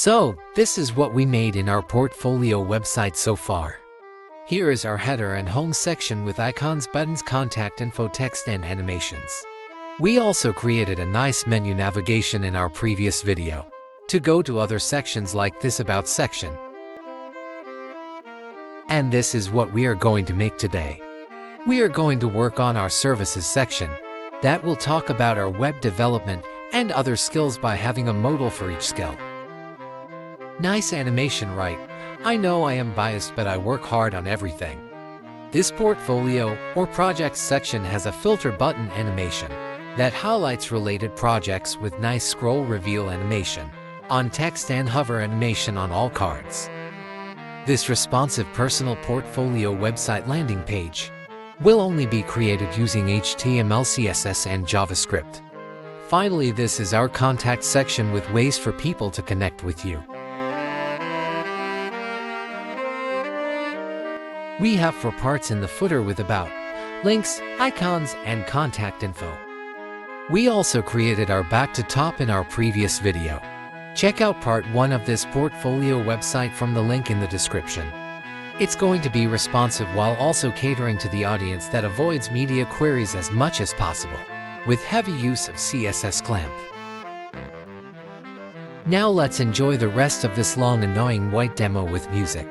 So, this is what we made in our portfolio website so far. Here is our header and home section with icons, buttons, contact info, text, and animations. We also created a nice menu navigation in our previous video to go to other sections like this About section. And this is what we are going to make today. We are going to work on our services section that will talk about our web development and other skills by having a modal for each skill. Nice animation, right? I know I am biased, but I work hard on everything. This portfolio or projects section has a filter button animation that highlights related projects with nice scroll reveal animation on text and hover animation on all cards. This responsive personal portfolio website landing page will only be created using HTML, CSS, and JavaScript. Finally, this is our contact section with ways for people to connect with you. We have 4 parts in the footer with about, links, icons, and contact info. We also created our back to top in our previous video. Check out part 1 of this portfolio website from the link in the description. It's going to be responsive while also catering to the audience that avoids media queries as much as possible, with heavy use of CSS clamp. Now let's enjoy the rest of this long annoying white demo with music.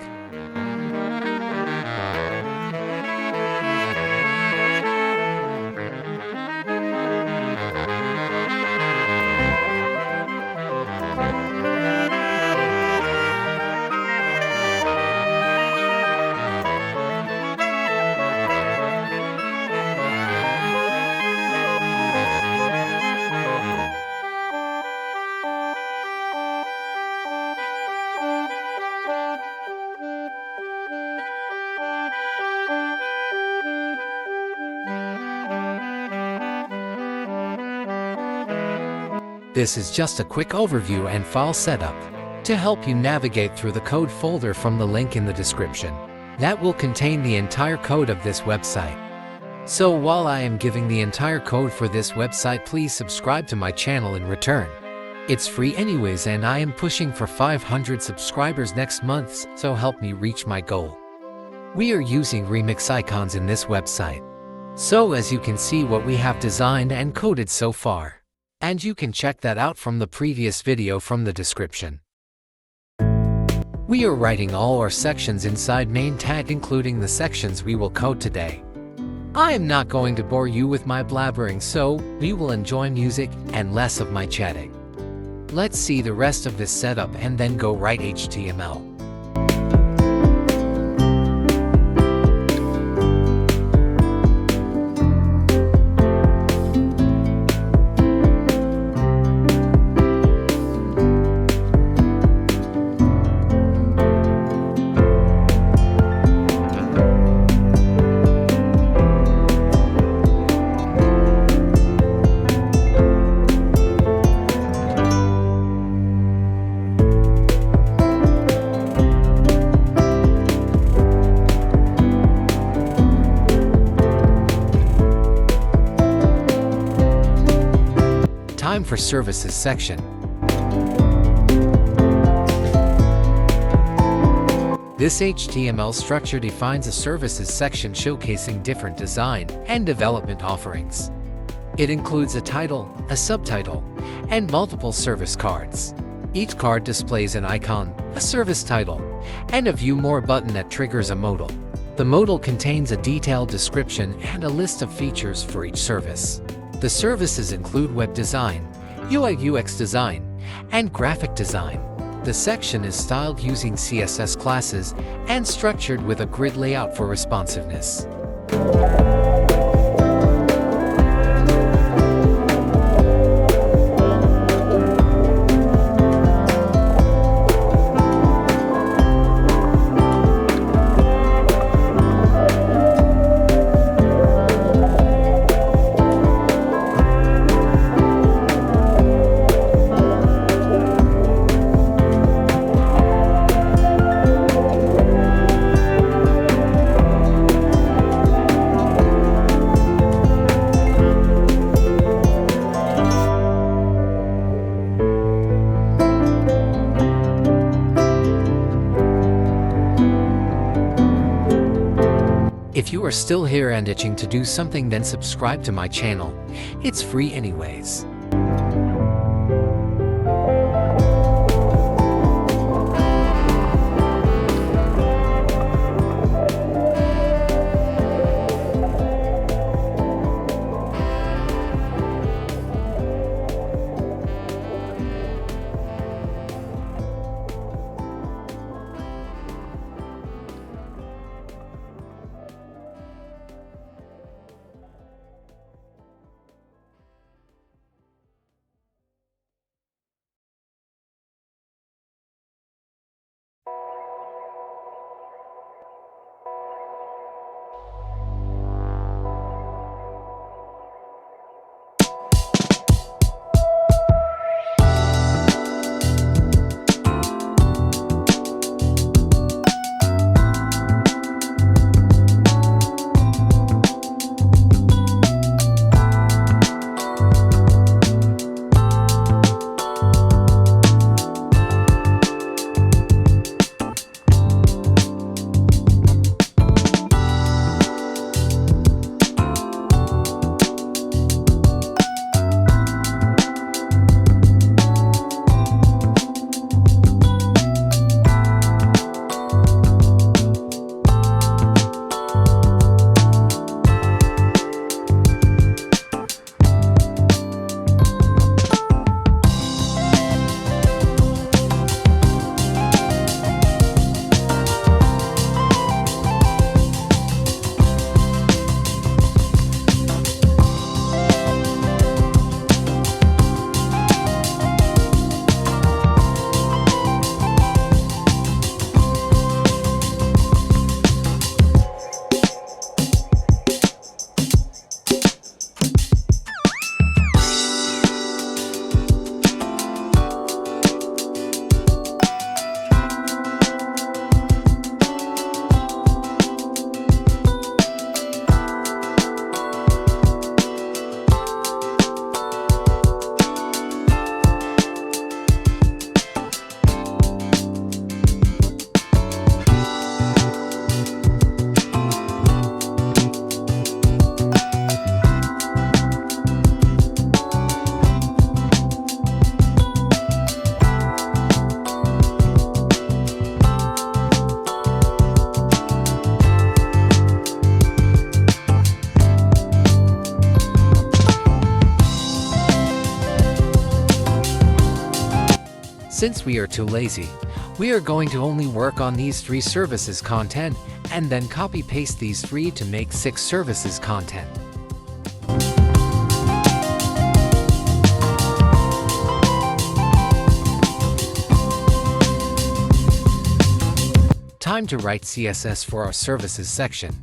This is just a quick overview and file setup to help you navigate through the code folder from the link in the description. That will contain the entire code of this website. So while I am giving the entire code for this website, please subscribe to my channel in return. It's free anyways, and I am pushing for 500 subscribers next month, so help me reach my goal. We are using remix icons in this website. So as you can see what we have designed and coded so far. And you can check that out from the previous video from the description. We are writing all our sections inside main tag, including the sections we will code today. I am not going to bore you with my blabbering, so we will enjoy music and less of my chatting. Let's see the rest of this setup and then go write HTML. Time for services section. This HTML structure defines a services section showcasing different design and development offerings. It includes a title, a subtitle, and multiple service cards. Each card displays an icon, a service title, and a View More button that triggers a modal. The modal contains a detailed description and a list of features for each service. The services include web design, UI/UX design, and graphic design. The section is styled using CSS classes and structured with a grid layout for responsiveness. If you are still here and itching to do something, then subscribe to my channel. It's free anyways. Since we are too lazy, we are going to only work on these 3 services content and then copy-paste these 3 to make 6 services content. Time to write CSS for our services section.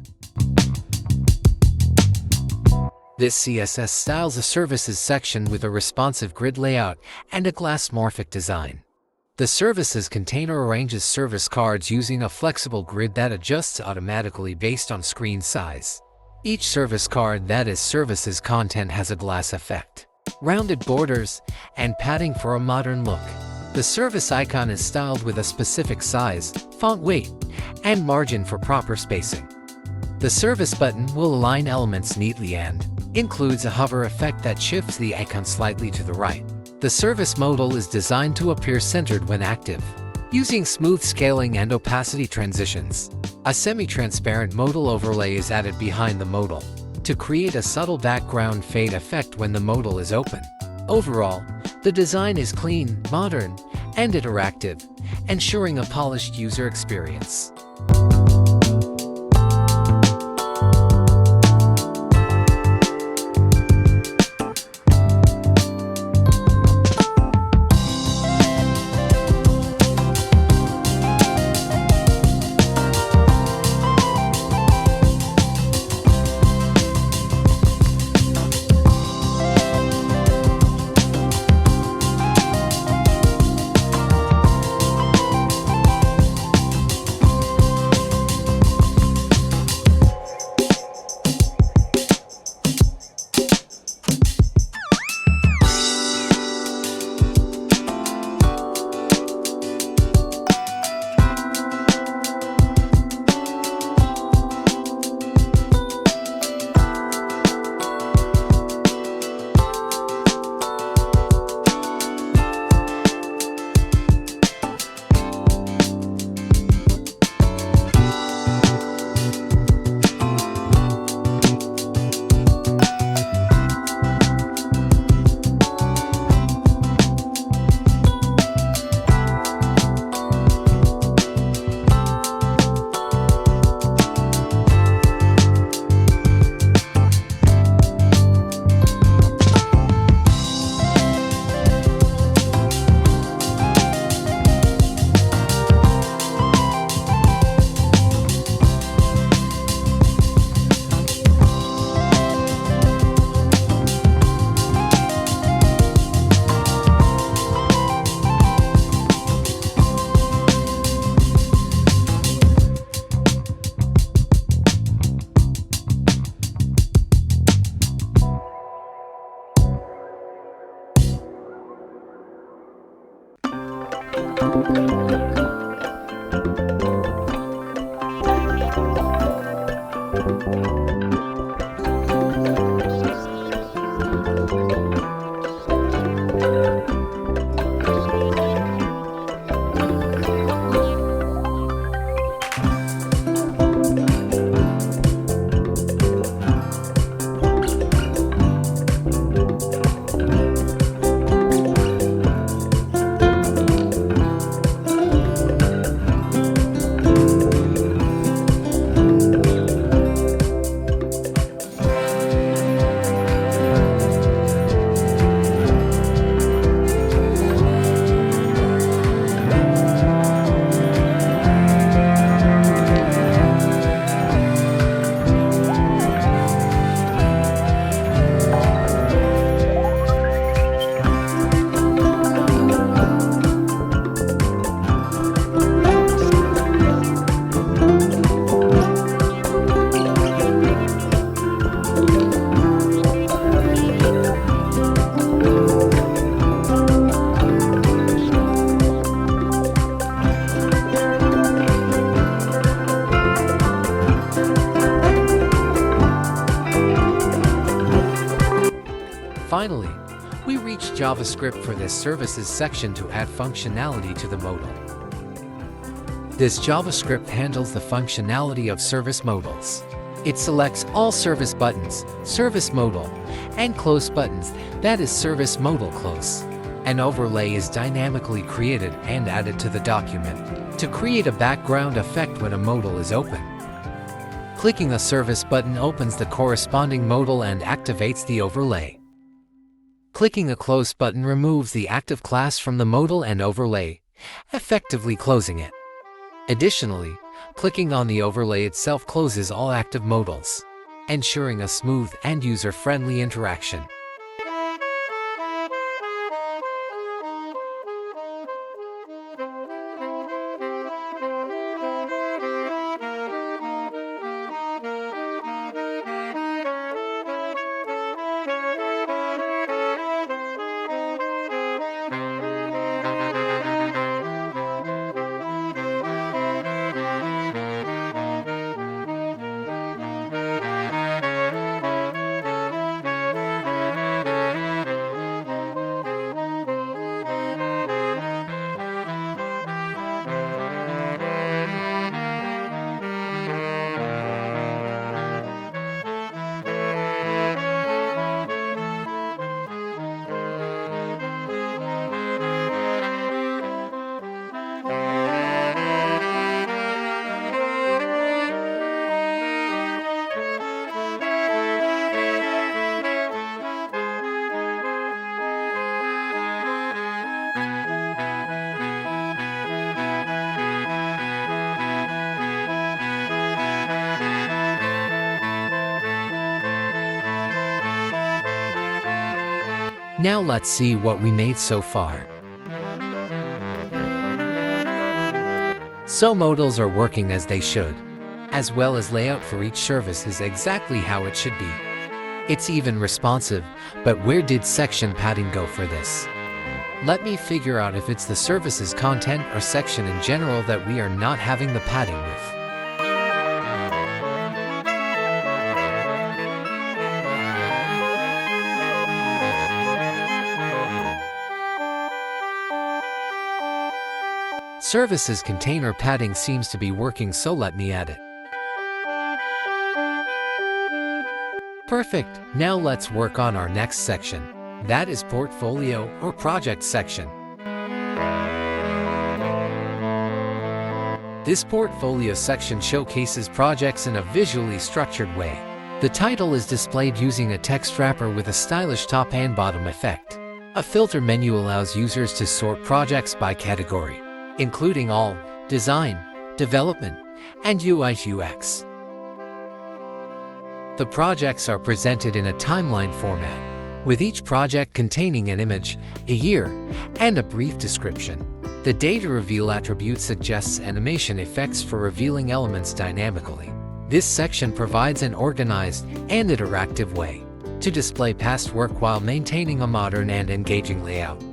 This CSS styles a services section with a responsive grid layout and a glass-morphic design. The services container arranges service cards using a flexible grid that adjusts automatically based on screen size. Each service card that is services content has a glass effect, rounded borders, and padding for a modern look. The service icon is styled with a specific size, font weight, and margin for proper spacing. The service button will align elements neatly and includes a hover effect that shifts the icon slightly to the right. The service modal is designed to appear centered when active, using smooth scaling and opacity transitions. A semi-transparent modal overlay is added behind the modal to create a subtle background fade effect when the modal is open. Overall, the design is clean, modern, and interactive, ensuring a polished user experience. Finally, we reach JavaScript for this services section to add functionality to the modal. This JavaScript handles the functionality of service modals. It selects all service buttons, service modal, and close buttons, that is service modal close. An overlay is dynamically created and added to the document to create a background effect when a modal is open. Clicking a service button opens the corresponding modal and activates the overlay. Clicking a close button removes the active class from the modal and overlay, effectively closing it. Additionally, clicking on the overlay itself closes all active modals, ensuring a smooth and user-friendly interaction. Now let's see what we made so far. So modals are working as they should, as well as layout for each service is exactly how it should be. It's even responsive, but where did section padding go for this? Let me figure out if it's the service's content or section in general that we are not having the padding with. Services container padding seems to be working, so let me add it. Perfect. Now let's work on our next section. That is portfolio or project section. This portfolio section showcases projects in a visually structured way. The title is displayed using a text wrapper with a stylish top and bottom effect. A filter menu allows users to sort projects by category, including all, design, development, and UI/UX. The projects are presented in a timeline format, with each project containing an image, a year, and a brief description. The data reveal attribute suggests animation effects for revealing elements dynamically. This section provides an organized and interactive way to display past work while maintaining a modern and engaging layout.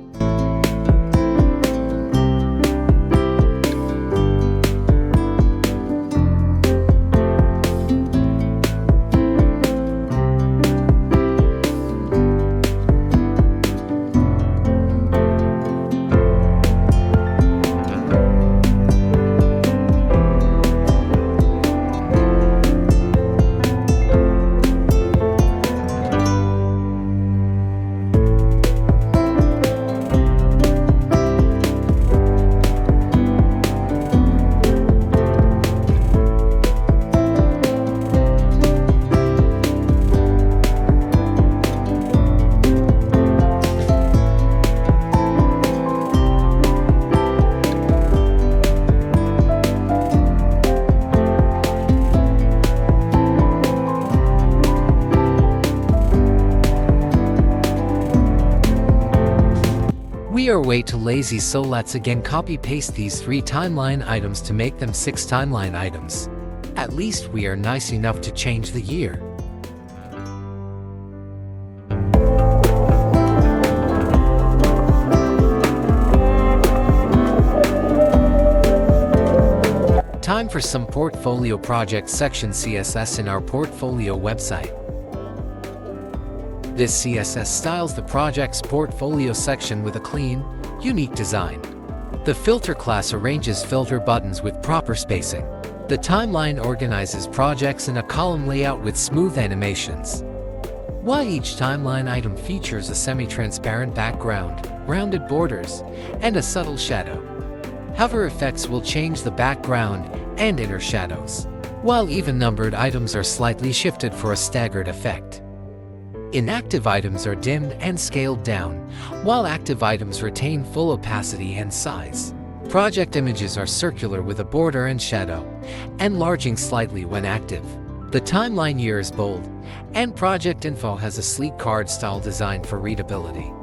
We are way too lazy, so let's again copy-paste these 3 timeline items to make them 6 timeline items. At least we are nice enough to change the year. Time for some portfolio project section CSS in our portfolio website. This CSS styles the project's portfolio section with a clean, unique design. The filter class arranges filter buttons with proper spacing. The timeline organizes projects in a column layout with smooth animations. While each timeline item features a semi-transparent background, rounded borders, and a subtle shadow. Hover effects will change the background and inner shadows, while even-numbered items are slightly shifted for a staggered effect. Inactive items are dimmed and scaled down, while active items retain full opacity and size. Project images are circular with a border and shadow, enlarging slightly when active. The timeline year is bold, and project info has a sleek card-style design for readability.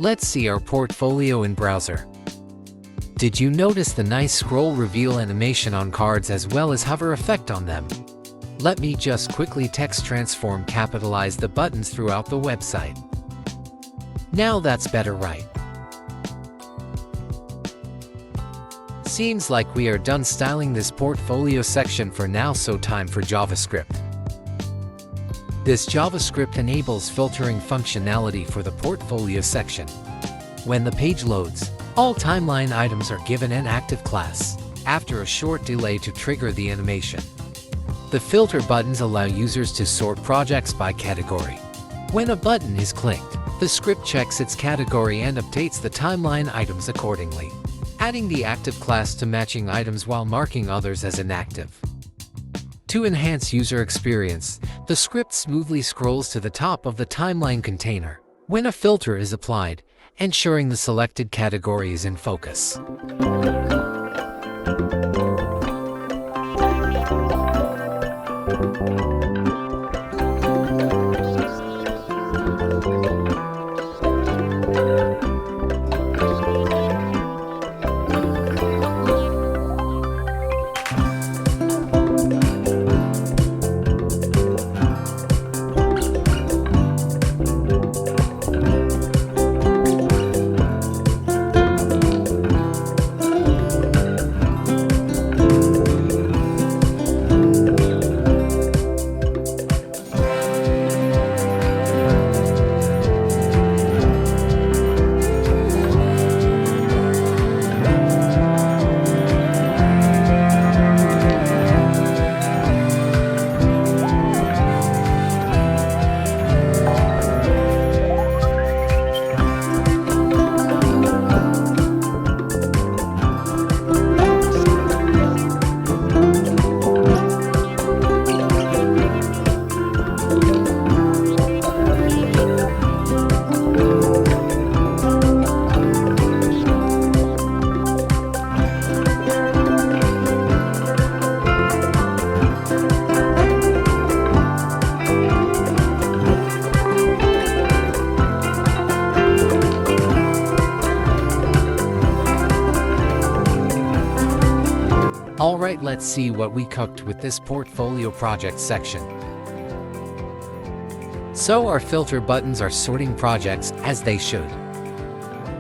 Let's see our portfolio in browser. Did you notice the nice scroll reveal animation on cards as well as hover effect on them? Let me just quickly text transform capitalize the buttons throughout the website. Now that's better, right? Seems like we are done styling this portfolio section for now, so time for JavaScript. This JavaScript enables filtering functionality for the portfolio section. When the page loads, all timeline items are given an active class, after a short delay to trigger the animation. The filter buttons allow users to sort projects by category. When a button is clicked, the script checks its category and updates the timeline items accordingly, adding the active class to matching items while marking others as inactive. To enhance user experience, the script smoothly scrolls to the top of the timeline container when a filter is applied, ensuring the selected category is in focus. Alright, let's see what we cooked with this portfolio project section. So our filter buttons are sorting projects as they should.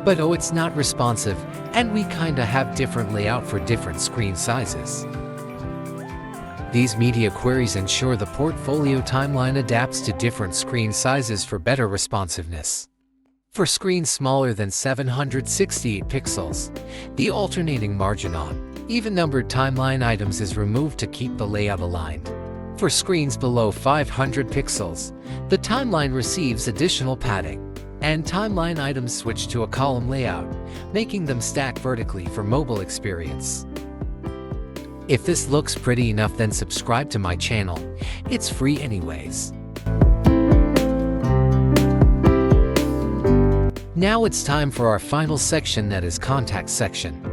But oh, it's not responsive, and we kinda have different layout for different screen sizes. These media queries ensure the portfolio timeline adapts to different screen sizes for better responsiveness. For screens smaller than 768 pixels, the alternating margin on even-numbered timeline items is removed to keep the layout aligned. For screens below 500 pixels, the timeline receives additional padding, and timeline items switch to a column layout, making them stack vertically for mobile experience. If this looks pretty enough, then subscribe to my channel. It's free anyways. Now it's time for our final section, that is contact section.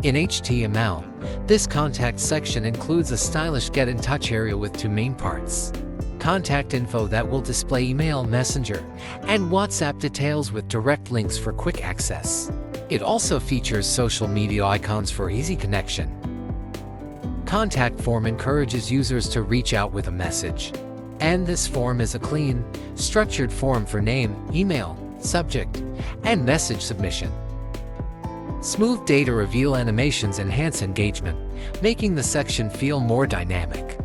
In HTML, this contact section includes a stylish get in touch area with two main parts. Contact info that will display email, messenger, and WhatsApp details with direct links for quick access. It also features social media icons for easy connection. Contact form encourages users to reach out with a message. And this form is a clean, structured form for name, email, subject, and message submission. Smooth data reveal animations enhance engagement, making the section feel more dynamic.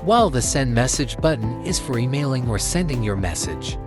While the send message button is for emailing or sending your message.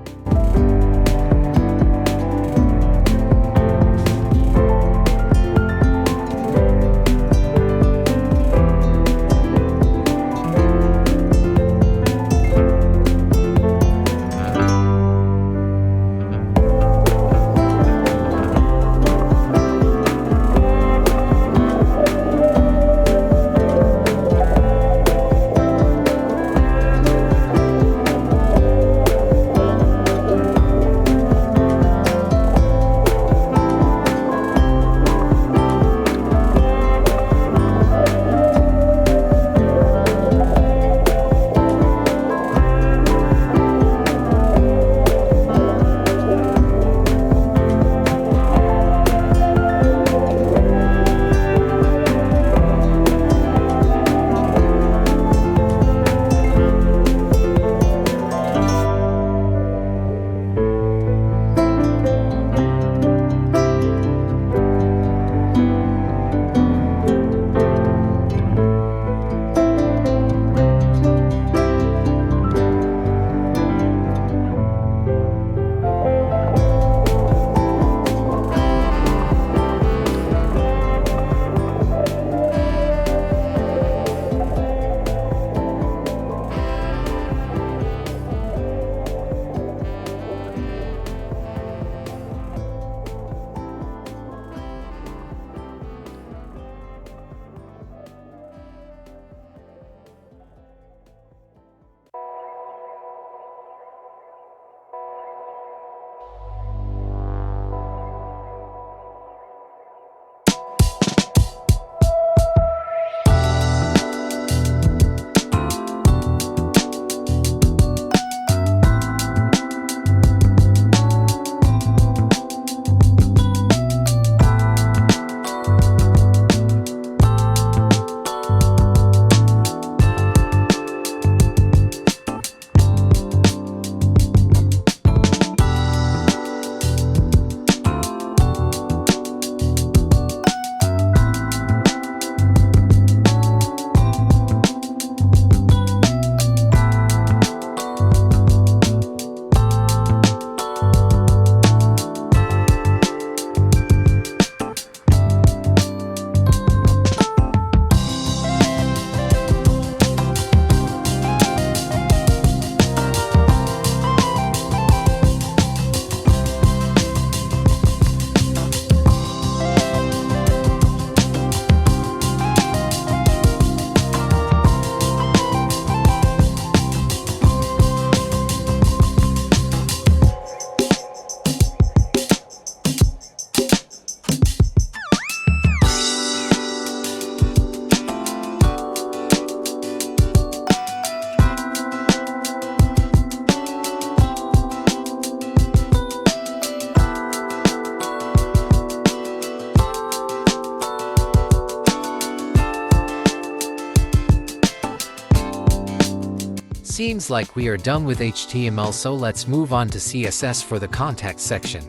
Seems like we are done with HTML, so let's move on to CSS for the contact section.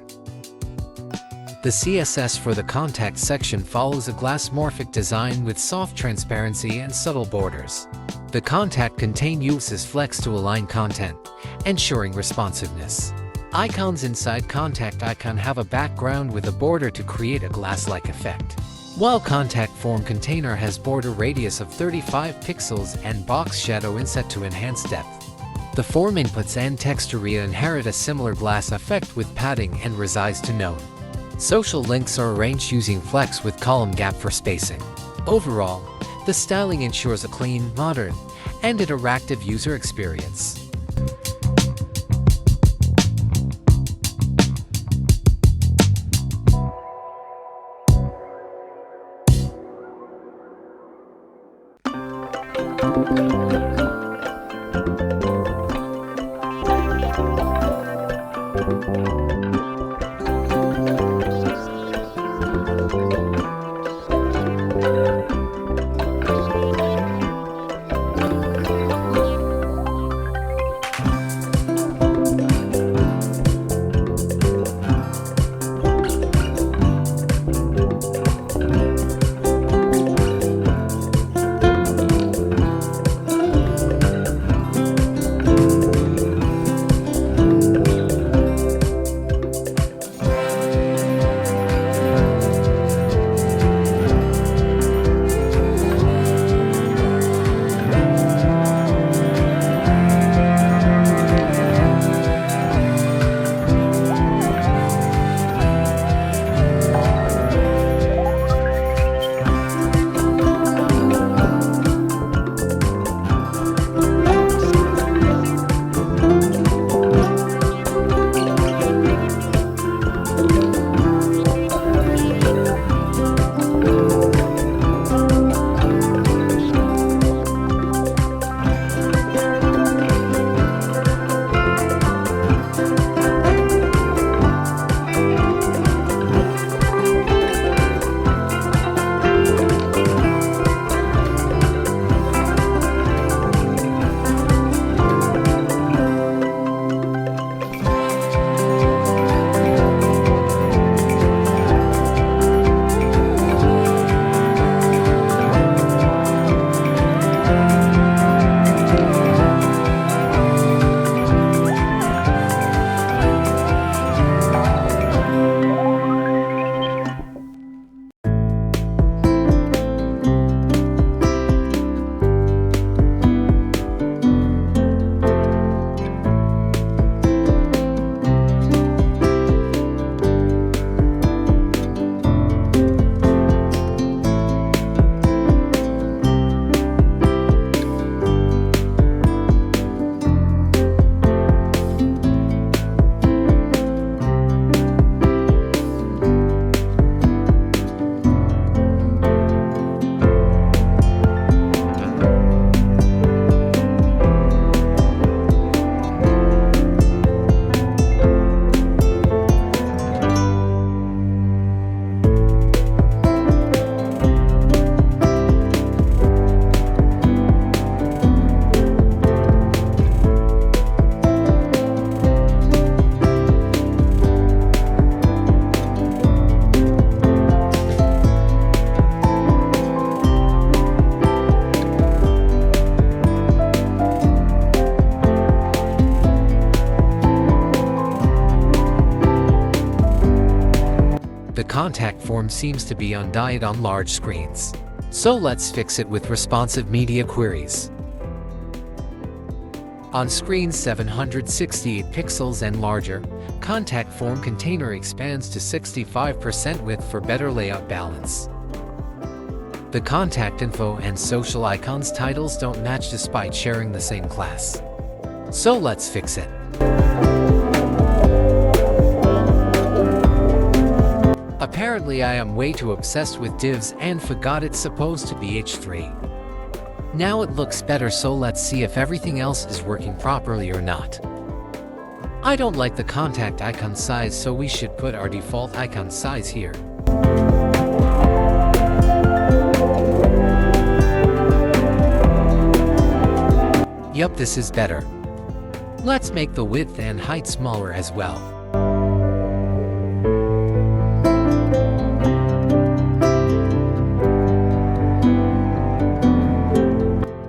The CSS for the contact section follows a glassmorphic design with soft transparency and subtle borders. The contact contain uses flex to align content, ensuring responsiveness. Icons inside contact icon have a background with a border to create a glass-like effect. While contact form container has border radius of 35 pixels and box shadow inset to enhance depth. The form inputs and texturia inherit a similar glass effect with padding and resize to node. Social links are arranged using flex with column gap for spacing. Overall, the styling ensures a clean, modern, and interactive user experience. The contact form seems to be undialed on large screens. So let's fix it with responsive media queries. On screen 768 pixels and larger, contact form container expands to 65% width for better layout balance. The contact info and social icons titles don't match despite sharing the same class. So let's fix it. Apparently I am way too obsessed with divs and forgot it's supposed to be h3. Now it looks better, so let's see if everything else is working properly or not. I don't like the contact icon size, so we should put our default icon size here. Yup, this is better. Let's make the width and height smaller as well.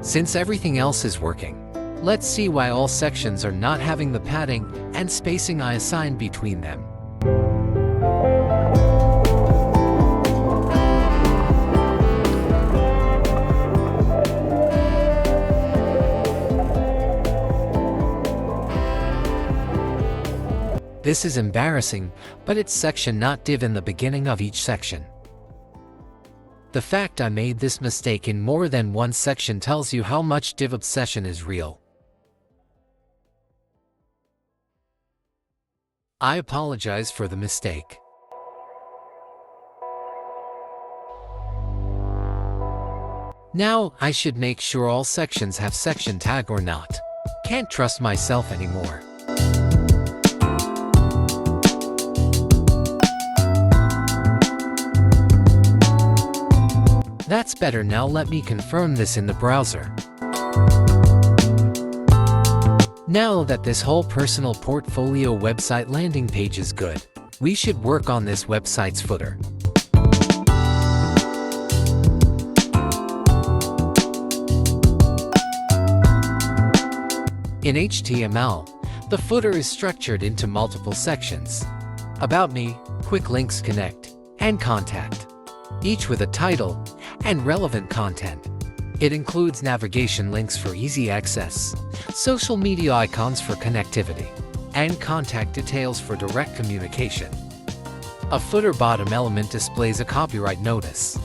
Since everything else is working, let's see why all sections are not having the padding and spacing I assigned between them. This is embarrassing, but it's section not div in the beginning of each section. The fact I made this mistake in more than one section tells you how much div obsession is real. I apologize for the mistake. Now, I should make sure all sections have section tag or not. Can't trust myself anymore. That's better. Now let me confirm this in the browser. Now that this whole personal portfolio website landing page is good, we should work on this website's footer. In HTML, the footer is structured into multiple sections: About Me, Quick Links, Connect, and Contact, each with a title and relevant content. It includes navigation links for easy access, social media icons for connectivity, and contact details for direct communication. A footer bottom element displays a copyright notice.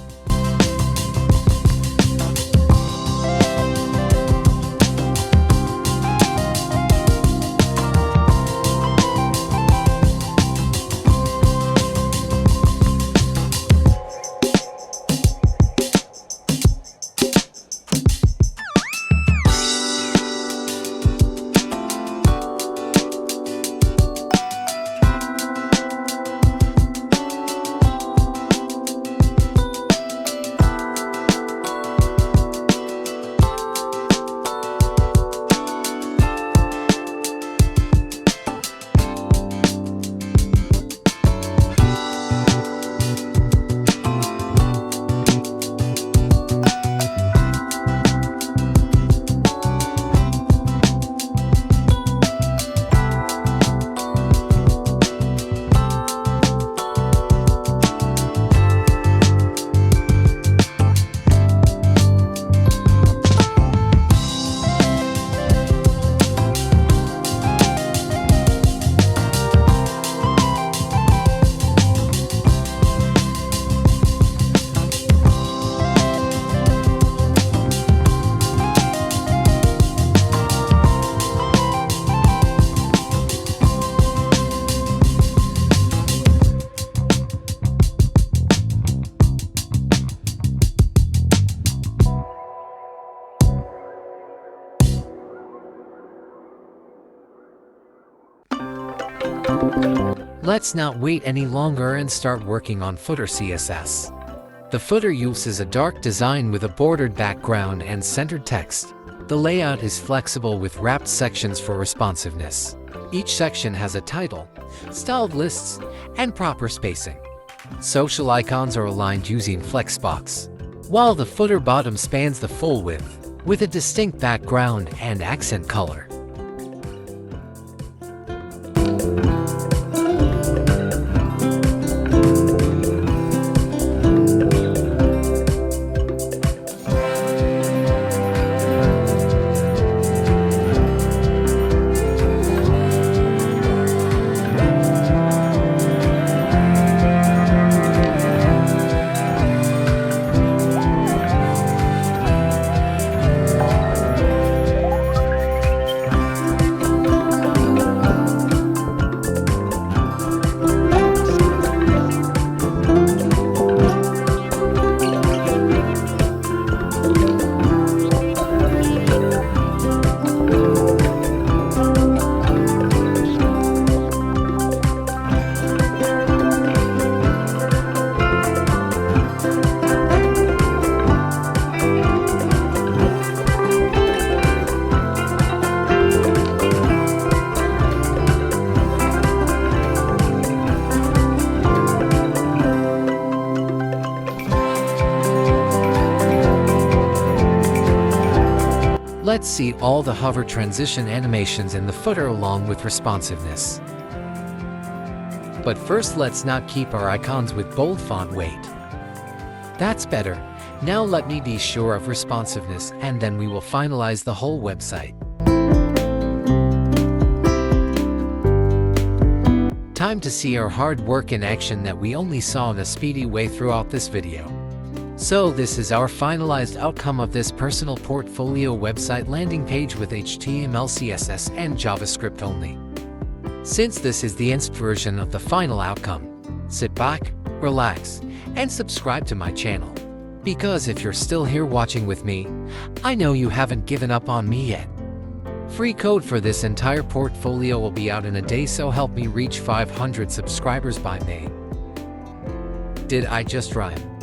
Let's not wait any longer and start working on footer CSS. The footer uses a dark design with a bordered background and centered text. The layout is flexible with wrapped sections for responsiveness. Each section has a title, styled lists, and proper spacing. Social icons are aligned using Flexbox, while the footer bottom spans the full width, with a distinct background and accent color. Let's see all the hover transition animations in the footer along with responsiveness. But first, let's not keep our icons with bold font weight. That's better. Now let me be sure of responsiveness, and then we will finalize the whole website. Time to see our hard work in action that we only saw in a speedy way throughout this video. So this is our finalized outcome of this personal portfolio website landing page with HTML, CSS, and JavaScript only. Since this is the instant version of the final outcome, sit back, relax, and subscribe to my channel. Because if you're still here watching with me, I know you haven't given up on me yet. Free code for this entire portfolio will be out in a day, so help me reach 500 subscribers by May. Did I just rhyme?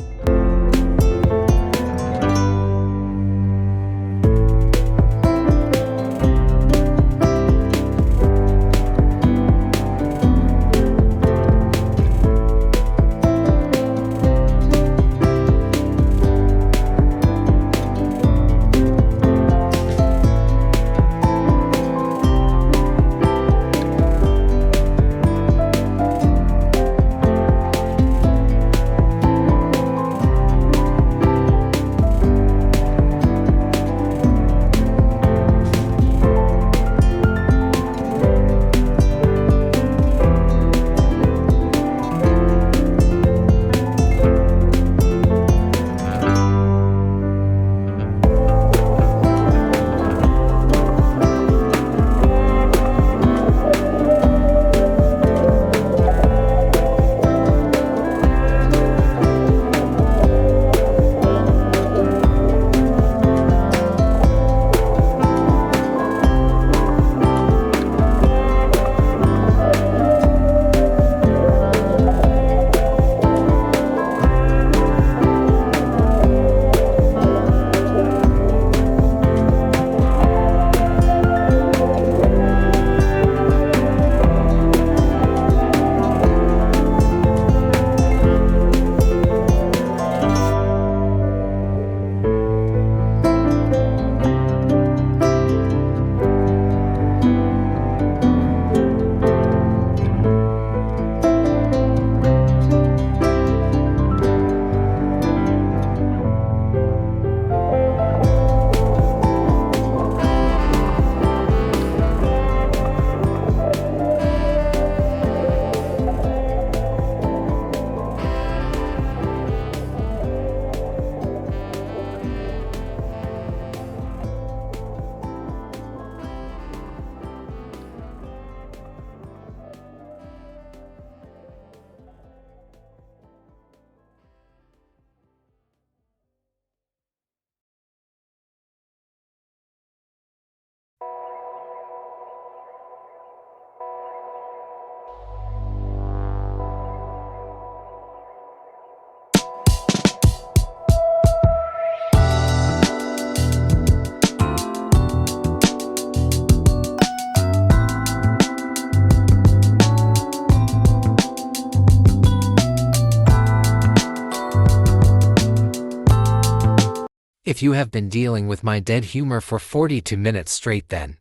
If you have been dealing with my dead humor for 42 minutes straight, then